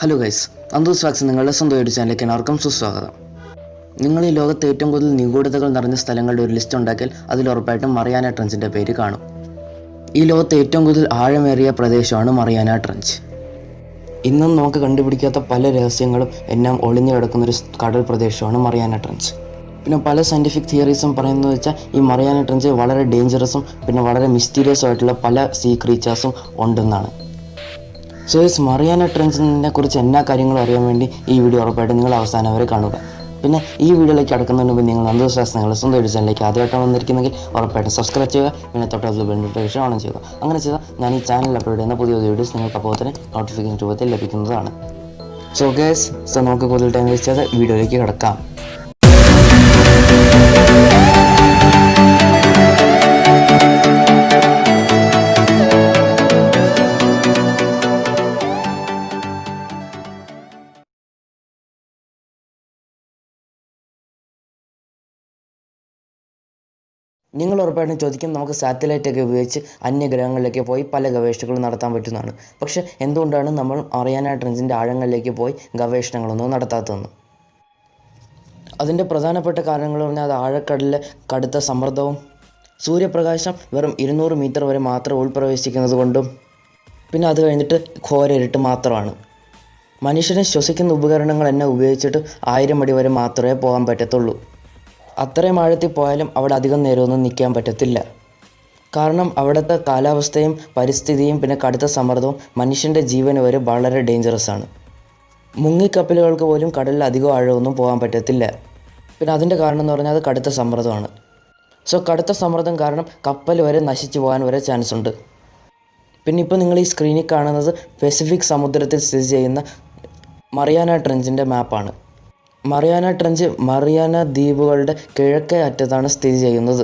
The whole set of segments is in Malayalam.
ഹലോ ഗൈസ്, നന്ദൂസ് ഫാക്ട്സ് നിങ്ങളുടെ സ്വന്തം യൂട്യൂബ് ചാനലിലേക്ക് എല്ലാവർക്കും സുസ്വാഗതം. നിങ്ങൾ ഈ ലോകത്തെ ഏറ്റവും കൂടുതൽ നിഗൂഢതകൾ നിറഞ്ഞ സ്ഥലങ്ങളുടെ ഒരു ലിസ്റ്റ് ഉണ്ടാക്കിയാൽ അതിൽ ഉറപ്പായിട്ടും മറിയാന ട്രെഞ്ചിൻ്റെ പേര് കാണും. ഈ ലോകത്തെ ഏറ്റവും കൂടുതൽ ആഴമേറിയ പ്രദേശമാണ് മറിയാന ട്രെഞ്ച്. ഇന്നും നമുക്ക് കണ്ടുപിടിക്കാത്ത പല രഹസ്യങ്ങളും എല്ലാം ഒളിഞ്ഞു കിടക്കുന്നൊരു കടൽ പ്രദേശമാണ് മറിയാന ട്രെഞ്ച്. പിന്നെ പല സയൻറ്റിഫിക് തിയറീസും പറയുന്നത് വെച്ചാൽ ഈ മറിയാന ട്രെഞ്ച് വളരെ ഡേഞ്ചറസും പിന്നെ വളരെ മിസ്റ്റീരിയസും ആയിട്ടുള്ള പല സീ ക്രീച്ചേഴ്സും ഉണ്ടെന്നാണ്. സോ ഈ മറിയാന ട്രെഞ്ചിനെ കുറിച്ച് എല്ലാ കാര്യങ്ങളും അറിയാൻ വേണ്ടി ഈ വീഡിയോ ഉറപ്പായിട്ടും നിങ്ങൾ അവസാനം വരെ കാണുക. പിന്നെ ഈ വീഡിയോയിലേക്ക് കടക്കുന്നതിന് മുമ്പ് നിങ്ങൾ നന്ദൂസ് നിങ്ങളുടെ സ്വന്തം യൂട്യൂബ് ചാനലിലേക്ക് ആദ്യമായിട്ടാണ് വന്നിരിക്കുന്നെങ്കിൽ ഉറപ്പായിട്ടും സബ്സ്ക്രൈബ് ചെയ്യുക. പിന്നെ തൊട്ടടുത്തുള്ള ബെൽ നോട്ടിഫിക്കേഷൻ ഓൺ ചെയ്യുക. അങ്ങനെ ചെയ്താൽ ഞാൻ ഈ ചാനലിൽ അപ്ലോഡ് ചെയ്യുന്ന പുതിയ വീഡിയോസ് നിങ്ങൾക്ക് അപ്പോൾ തന്നെ നോട്ടിഫിക്കേഷൻ രൂപത്തിൽ ലഭിക്കുന്നതാണ്. സോ ഗൈസ്, നമുക്ക് കൂടുതൽ ടൈം വേസ്റ്റ് ചെയ്ത് വീഡിയോയിലേക്ക് കിടക്കാം. നിങ്ങൾ ഉറപ്പായിട്ടും ചോദിക്കും, നമുക്ക് സാറ്റലൈറ്റൊക്കെ ഉപയോഗിച്ച് അന്യഗ്രഹങ്ങളിലേക്ക് പോയി പല ഗവേഷണങ്ങളും നടത്താൻ പറ്റുന്നതാണ്. പക്ഷേ എന്തുകൊണ്ടാണ് നമ്മൾ മറിയാന ട്രെഞ്ചിൻ്റെ ആഴങ്ങളിലേക്ക് പോയി ഗവേഷണങ്ങളൊന്നും നടത്താത്തതെന്ന്? അതിൻ്റെ പ്രധാനപ്പെട്ട കാരണങ്ങൾ പറഞ്ഞാൽ അത് ആഴക്കടലിലെ കടുത്ത സമ്മർദ്ദവും സൂര്യപ്രകാശം വെറും 200 മീറ്റർ വരെ മാത്രം ഉൾപ്രവേശിക്കുന്നത് കൊണ്ടും പിന്നെ അത് കഴിഞ്ഞിട്ട് ഘോരയിരുട്ട് മാത്രമാണ്. മനുഷ്യനെ ശ്വസിക്കുന്ന ഉപകരണങ്ങൾ എന്നെ ഉപയോഗിച്ചിട്ട് 1000 അടി വരെ മാത്രമേ പോകാൻ പറ്റത്തുള്ളൂ. അത്രയും ആഴത്തിൽ പോയാലും അവിടെ അധികം നേരമൊന്നും നിൽക്കാൻ പറ്റത്തില്ല. കാരണം അവിടുത്തെ കാലാവസ്ഥയും പരിസ്ഥിതിയും പിന്നെ കടുത്ത സമ്മർദ്ദവും മനുഷ്യൻ്റെ ജീവന് വരെ വളരെ ഡേഞ്ചറസ് ആണ്. മുങ്ങിക്കപ്പലുകൾക്ക് പോലും കടലിൽ അധികം ആഴമൊന്നും പോകാൻ പറ്റത്തില്ല. പിന്നെ അതിൻ്റെ കാരണം എന്ന് പറഞ്ഞാൽ അത് കടുത്ത സമ്മർദ്ദമാണ്. സോ കടുത്ത സമ്മർദ്ദം കാരണം കപ്പൽ വരെ നശിച്ചു പോകാൻ വരെ ചാൻസ് ഉണ്ട്. പിന്നെ ഇപ്പോൾ നിങ്ങൾ ഈ സ്ക്രീനിൽ കാണുന്നത് പസഫിക് സമുദ്രത്തിൽ സ്ഥിതി ചെയ്യുന്ന മറിയാന ട്രെഞ്ചിൻ്റെ മാപ്പാണ്. മറിയാന ട്രെഞ്ച് മറിയാന ദ്വീപുകളുടെ കിഴക്കേ അറ്റത്താണ് സ്ഥിതി ചെയ്യുന്നത്.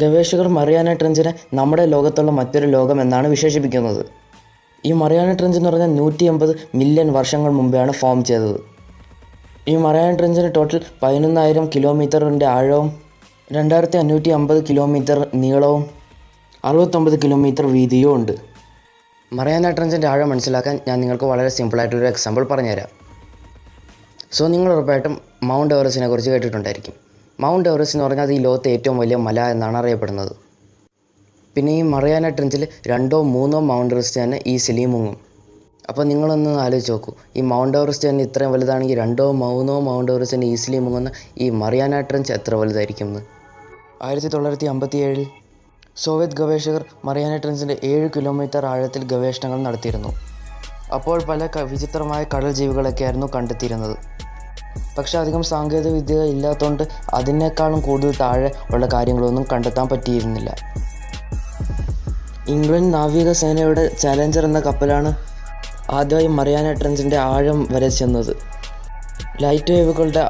ഗവേഷകർ മറിയാന ട്രെഞ്ചിനെ നമ്മുടെ ലോകത്തുള്ള മറ്റൊരു ലോകം എന്നാണ് വിശേഷിപ്പിക്കുന്നത്. ഈ മറിയാന ട്രെഞ്ച് എന്ന് പറഞ്ഞാൽ 180 മില്യൺ വർഷങ്ങൾ മുമ്പെയാണ് ഫോം ചെയ്തത്. ഈ മറിയാന ട്രെഞ്ചിന് ടോട്ടൽ 11,000 കിലോമീറ്ററിൻ്റെ ആഴവും 2550 കിലോമീറ്റർ നീളവും 69 കിലോമീറ്റർ വീതിയും ഉണ്ട്. മറിയാന ട്രെഞ്ചിൻ്റെ ആഴം മനസ്സിലാക്കാൻ ഞാൻ നിങ്ങൾക്ക് വളരെ സിമ്പിളായിട്ടുള്ളൊരു എക്സാമ്പിൾ പറഞ്ഞുതരാം. സോ നിങ്ങൾ ഉറപ്പായിട്ടും മൗണ്ട് എവറസ്റ്റിനെ കുറിച്ച് കേട്ടിട്ടുണ്ടായിരിക്കും. മൗണ്ട് എവറസ്റ്റ് എന്ന് പറഞ്ഞാൽ അത് ഈ ലോകത്തെ ഏറ്റവും വലിയ മല എന്നാണ് അറിയപ്പെടുന്നത്. പിന്നെ ഈ മറിയാന ട്രെഞ്ചിൽ 2 or 3 മൗണ്ട് എവറസ്റ്റ് തന്നെ ഈസിലി മുങ്ങും. അപ്പോൾ നിങ്ങളൊന്ന് ആലോചിച്ച് നോക്കൂ, ഈ മൗണ്ട് എവറസ്റ്റ് തന്നെ ഇത്രയും വലുതാണെങ്കിൽ 2 or 3 മൗണ്ട് എവറസ്റ്റ് തന്നെ ഈസിലി മുങ്ങുന്ന ഈ മറിയാന ട്രെഞ്ച് എത്ര വലുതായിരിക്കും എന്ന്? 1957 സോവിയറ്റ് ഗവേഷകർ മറിയാന ട്രെഞ്ചിൻ്റെ 7 കിലോമീറ്റർ ആഴത്തിൽ ഗവേഷണങ്ങൾ നടത്തിയിരുന്നു. അപ്പോൾ പല വിചിത്രമായ കടൽ ജീവികളൊക്കെയായിരുന്നു കണ്ടെത്തിയിരുന്നത്. പക്ഷേ അധികം സാങ്കേതിക വിദ്യ ഇല്ലാത്തതുകൊണ്ട് അതിനേക്കാളും കൂടുതൽ താഴെ ഉള്ള കാര്യങ്ങളൊന്നും കണ്ടെത്താൻ പറ്റിയിരുന്നില്ല. ഇംഗ്ലണ്ട് നാവികസേനയുടെ ചാലഞ്ചർ എന്ന കപ്പലാണ് ആദ്യമായി മറിയാന ട്രെഞ്ചിൻ്റെ ആഴം വരെ ചെന്നത്. ലൈറ്റ് വേവുകളുടെ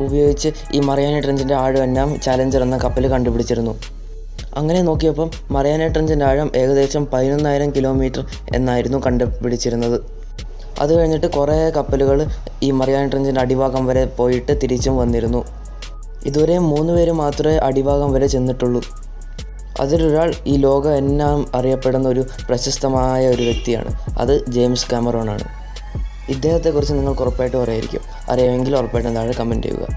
ഉപയോഗിച്ച് ഈ മറിയാന ട്രെഞ്ചിൻ്റെ ആഴം എല്ലാം ചാലഞ്ചർ എന്ന കപ്പൽ കണ്ടുപിടിച്ചിരുന്നു. അങ്ങനെ നോക്കിയപ്പം മറിയാന ട്രെഞ്ചിൻ്റെ ആഴം ഏകദേശം 11,000 കിലോമീറ്റർ എന്നായിരുന്നു കണ്ടുപിടിച്ചിരുന്നത്. അത് കഴിഞ്ഞിട്ട് കുറേ കപ്പലുകൾ ഈ മറിയാന ട്രെഞ്ചിൻ്റെ അടിഭാഗം വരെ പോയിട്ട് തിരിച്ചും വന്നിരുന്നു. ഇതുവരെ 3 പേര് മാത്രമേ അടിഭാഗം വരെ ചെന്നിട്ടുള്ളൂ. അതിലൊരാൾ ഈ ലോകം എല്ലാം അറിയപ്പെടുന്ന ഒരു പ്രശസ്തമായ ഒരു വ്യക്തിയാണ്. അത് ജെയിംസ് കാമറോണാണ്. ഇദ്ദേഹത്തെക്കുറിച്ച് നിങ്ങൾക്ക് ഉറപ്പായിട്ടും അറിയാമെങ്കിൽ ഉറപ്പായിട്ടും താഴെ കമൻറ്റ് ചെയ്യുക.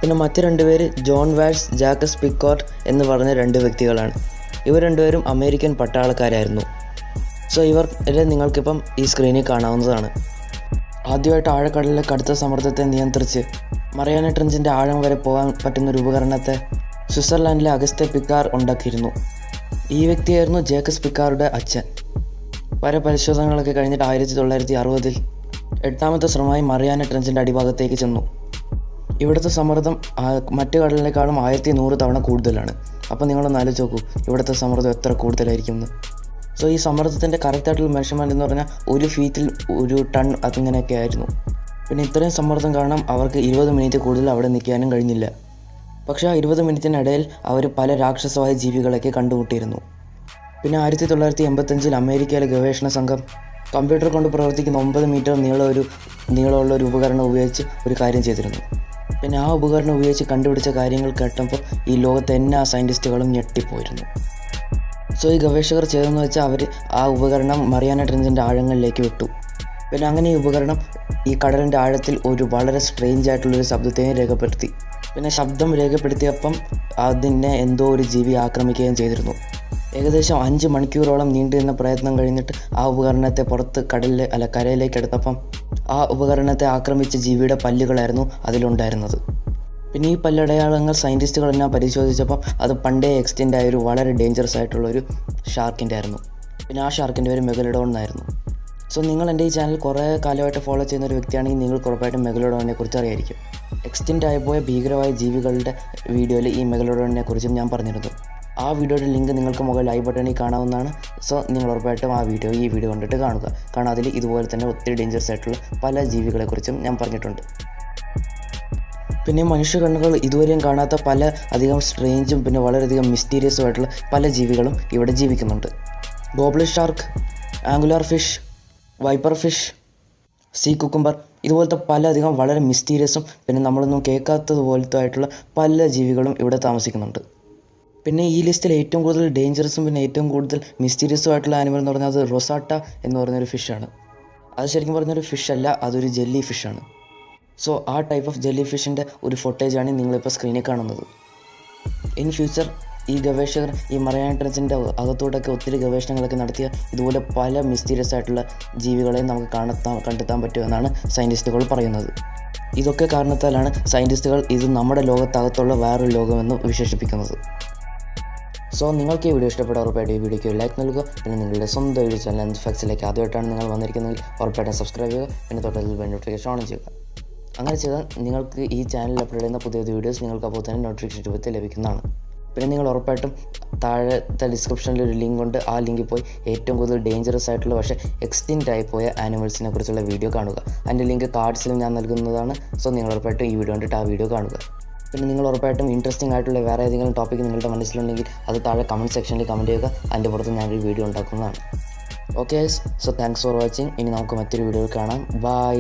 പിന്നെ മറ്റ് 2 പേര് ജോൺ വാൽസ്, ജാക്കസ് പിക്കോർട്ട് എന്ന് പറഞ്ഞ 2 വ്യക്തികളാണ്. ഇവർ 2 പേരും അമേരിക്കൻ പട്ടാളക്കാരായിരുന്നു. സോ ഇവരെ നിങ്ങൾക്കിപ്പം ഈ സ്ക്രീനിൽ കാണാവുന്നതാണ്. ആദ്യമായിട്ട് ആഴക്കടലിലെ കടുത്ത സമ്മർദ്ദത്തെ നിയന്ത്രിച്ച് മറിയാന ട്രെഞ്ചിൻ്റെ ആഴം വരെ പോകാൻ പറ്റുന്നൊരു ഉപകരണത്തെ സ്വിറ്റ്സർലാൻഡിലെ അഗസ്റ്റെ പിക്കാർ ഉണ്ടാക്കിയിരുന്നു. ഈ വ്യക്തിയായിരുന്നു ജേക്കസ് പിക്കാറുടെ അച്ഛൻ. പല പരിശോധനകളൊക്കെ കഴിഞ്ഞിട്ട് 1960 8ാമത്തെ ശ്രമമായി മറിയാന ട്രെഞ്ചിൻ്റെ അടിഭാഗത്തേക്ക് ചെന്നു. ഇവിടുത്തെ സമ്മർദ്ദം മറ്റു കടലിനേക്കാളും 1100 തവണ കൂടുതലാണ്. അപ്പോൾ നിങ്ങളൊന്ന് ആലോചിച്ച് നോക്കൂ, ഇവിടുത്തെ സമ്മർദ്ദം എത്ര കൂടുതലായിരിക്കും എന്ന്. സോ ഈ സമ്മർദ്ദത്തിൻ്റെ കറക്റ്റായിട്ടുള്ള മെഷർമെൻറ്റ് എന്ന് പറഞ്ഞാൽ 1 ഫീറ്റിൽ 1 ടൺ അതിങ്ങനെയൊക്കെ ആയിരുന്നു. പിന്നെ ഇത്രയും സമ്മർദ്ദം കാരണം അവർക്ക് 20 മിനിറ്റ് കൂടുതൽ അവിടെ നിൽക്കാനും കഴിഞ്ഞില്ല. പക്ഷേ ആ 20 മിനിറ്റിനിടയിൽ അവർ പല രാക്ഷസമായ ജീവികളൊക്കെ കണ്ടുമുട്ടിയിരുന്നു. പിന്നെ 1985 അമേരിക്കയിലെ ഗവേഷണ സംഘം കമ്പ്യൂട്ടർ കൊണ്ട് പ്രവർത്തിക്കുന്ന 9 മീറ്റർ നീളമുള്ള ഒരു ഉപകരണം ഉപയോഗിച്ച് ഒരു കാര്യം ചെയ്തിരുന്നു. പിന്നെ ആ ഉപകരണം ഉപയോഗിച്ച് കണ്ടുപിടിച്ച കാര്യങ്ങൾ കേട്ടപ്പോൾ ഈ ലോകത്തെ എല്ലാ സയൻറ്റിസ്റ്റുകളും ഞെട്ടിപ്പോയിരുന്നു. സോ ഈ ഗവേഷകർ ചെയ്തതെന്ന് വെച്ചാൽ അവർ ആ ഉപകരണം മറിയാന ട്രെഞ്ചിൻ്റെ ആഴങ്ങളിലേക്ക് വിട്ടു. പിന്നെ അങ്ങനെ ഈ ഉപകരണം ഈ കടലിൻ്റെ ആഴത്തിൽ ഒരു വളരെ സ്ട്രേഞ്ച് ആയിട്ടുള്ളൊരു ശബ്ദത്തെയും രേഖപ്പെടുത്തി. പിന്നെ ശബ്ദം രേഖപ്പെടുത്തിയപ്പം അതിനെ എന്തോ ഒരു ജീവി ആക്രമിക്കുകയും ചെയ്തിരുന്നു. ഏകദേശം 5 മണിക്കൂറോളം നീണ്ടുനിന്ന പ്രയത്നം കഴിഞ്ഞിട്ട് ആ ഉപകരണത്തെ പുറത്ത് കരയിലേക്ക് എടുത്തപ്പം ആ ഉപകരണത്തെ ആക്രമിച്ച ജീവിയുടെ പല്ലുകളായിരുന്നു അതിലുണ്ടായിരുന്നത്. പിന്നെ ഈ പല്ലടയാളങ്ങൾ സയൻറ്റിസ്റ്റുകളെല്ലാം പരിശോധിച്ചപ്പം അത് പണ്ടേ എക്സ്റ്റെൻഡ് ആയൊരു വളരെ ഡേഞ്ചറസ് ആയിട്ടുള്ളൊരു ഷാർക്കിൻ്റെ ആയിരുന്നു. പിന്നെ ആ ഷാർക്കിൻ്റെ പേര് മെഗലഡോൺ എന്നായിരുന്നു. സോ നിങ്ങൾ എൻ്റെ ഈ ചാനൽ കുറേ കാലമായിട്ട് ഫോളോ ചെയ്യുന്ന ഒരു വ്യക്തിയാണെങ്കിൽ നിങ്ങൾക്ക് ഉറപ്പായിട്ടും മെഗലഡോണിനെ കുറിച്ച് അറിയായിരിക്കും. എക്സ്റ്റെൻഡ് ആയിപ്പോയ ഭീകരമായ ജീവികളുടെ വീഡിയോയിൽ ഈ മെഗലഡോണിനെ കുറിച്ചും ഞാൻ പറഞ്ഞിരുന്നു. ആ വീഡിയോയുടെ ലിങ്ക് നിങ്ങൾക്ക് മുകളിൽ ഐ ബട്ടണിൽ കാണാവുന്നതാണ്. സോ നിങ്ങൾ ഉറപ്പായിട്ടും ഈ വീഡിയോ കണ്ടിട്ട് കാണുക. കാരണം അതിൽ ഇതുപോലെ തന്നെ ഒത്തിരി ഡേഞ്ചറസ് ആയിട്ടുള്ള പല ജീവികളെക്കുറിച്ചും ഞാൻ പറഞ്ഞിട്ടുണ്ട്. പിന്നെ മനുഷ്യ കണ്ണുകൾ ഇതുവരെയും കാണാത്ത പല അധികം സ്ട്രേഞ്ചും പിന്നെ വളരെയധികം മിസ്റ്റീരിയസും ആയിട്ടുള്ള പല ജീവികളും ഇവിടെ ജീവിക്കുന്നുണ്ട്. Goblin shark, angular fish, wiper fish, see cucumber, ഇതുപോലത്തെ പലധികം വളരെ മിസ്റ്റീരിയസും പിന്നെ നമ്മളൊന്നും കേൾക്കാത്തതുപോലത്തെ ആയിട്ടുള്ള പല ജീവികളും ഇവിടെ താമസിക്കുന്നുണ്ട്. പിന്നെ ഈ ലിസ്റ്റിൽ ഏറ്റവും കൂടുതൽ ഡേഞ്ചറസും പിന്നെ ഏറ്റവും കൂടുതൽ മിസ്റ്റീരിയസും ആയിട്ടുള്ള ആനിമൽ എന്ന് പറഞ്ഞാൽ അത് റൊസാട്ട എന്ന് പറയുന്നൊരു ഫിഷാണ്. അത് ശരിക്കും പറഞ്ഞൊരു ഫിഷല്ല, അതൊരു ജെല്ലി ഫിഷാണ്. സോ ആ ടൈപ്പ് ഓഫ് ജെല്ലി ഫിഷിൻ്റെ ഒരു ഫുട്ടേജാണ് നിങ്ങളിപ്പോൾ സ്ക്രീനിൽ കാണുന്നത്. ഇൻ ഫ്യൂച്ചർ ഈ ഗവേഷകർ ഈ മറയാന ട്രെഞ്ചിൻ്റെ അകത്തോട്ടൊക്കെ ഒത്തിരി ഗവേഷണങ്ങളൊക്കെ നടത്തിയ ഇതുപോലെ പല മിസ്റ്റീരിയസ് ആയിട്ടുള്ള ജീവികളെയും നമുക്ക് കണ്ടെത്താൻ പറ്റുമെന്നാണ് സയൻറ്റിസ്റ്റുകൾ പറയുന്നത്. ഇതൊക്കെ കാരണത്താലാണ് സയൻറ്റിസ്റ്റുകൾ ഇത് നമ്മുടെ ലോകത്തകത്തുള്ള വേറൊരു ലോകമെന്ന് വിശേഷിപ്പിക്കുന്നത്. സോ നിങ്ങൾക്ക് ഈ വീഡിയോ ഇഷ്ടപ്പെട്ടാൽ ഉറപ്പായിട്ട് ഈ വീഡിയോയ്ക്ക് ഒരു ലൈക്ക് നൽകുക. പിന്നെ നിങ്ങളുടെ സ്വന്തം വീഡിയോ ചാനൽ ഫാക്ട്സിലേക്ക് ആദ്യമായിട്ടാണ് നിങ്ങൾ വന്നിരിക്കുന്നതെങ്കിൽ ഉറപ്പായിട്ടും സബ്സ്ക്രൈബ് ചെയ്യുക. പിന്നെ തൊട്ടതിൽ നോട്ടിഫിക്കേഷൻ ഓൺ ചെയ്യുക. അങ്ങനെ ചെയ്താൽ നിങ്ങൾക്ക് ഈ ചാനലിൽ അപ്ലോഡ് ചെയ്യുന്ന പുതിയ വീഡിയോസ് നിങ്ങൾക്ക് അപ്പോൾ തന്നെ നോട്ടിഫിക്കേഷൻ രൂപത്തിൽ ലഭിക്കുന്നതാണ്. പിന്നെ നിങ്ങൾ ഉറപ്പായിട്ടും താഴത്തെ ഡിസ്ക്രിപ്ഷനിൽ ഒരു ലിങ്ക് ഉണ്ട്. ആ ലിങ്കിൽ പോയി ഏറ്റവും കൂടുതൽ ഡേഞ്ചറസ് ആയിട്ടുള്ള പക്ഷേ എക്സ്റ്റെൻറ്റ് ആയിപ്പോയ ആനിമൽസിനെ കുറിച്ചുള്ള വീഡിയോ കാണുക. അതിൻ്റെ ലിങ്ക് കാർഡ്സിലും ഞാൻ നൽകുന്നതാണ്. സോ നിങ്ങൾ ഉറപ്പായിട്ടും ഈ വീഡിയോ കണ്ടിട്ട് ആ വീഡിയോ കാണുക. പിന്നെ നിങ്ങൾ ഉറപ്പായിട്ടും ഇൻട്രസ്റ്റിംഗ് ആയിട്ടുള്ള വേറെ ഏതെങ്കിലും ടോപ്പിക്ക് നിങ്ങളുടെ മനസ്സിലുണ്ടെങ്കിൽ അത് താഴെ കമൻറ്റ് സെക്ഷനിൽ കമൻറ്റ് ചെയ്യുക. അതിൻ്റെ പുറത്ത് ഞാനൊരു വീഡിയോ ഉണ്ടാക്കുന്നതാണ്. Okay, so thanks for watching. ഇനി നമുക്ക് മറ്റൊരു വീഡിയോയിൽ കാണാം. ബൈ.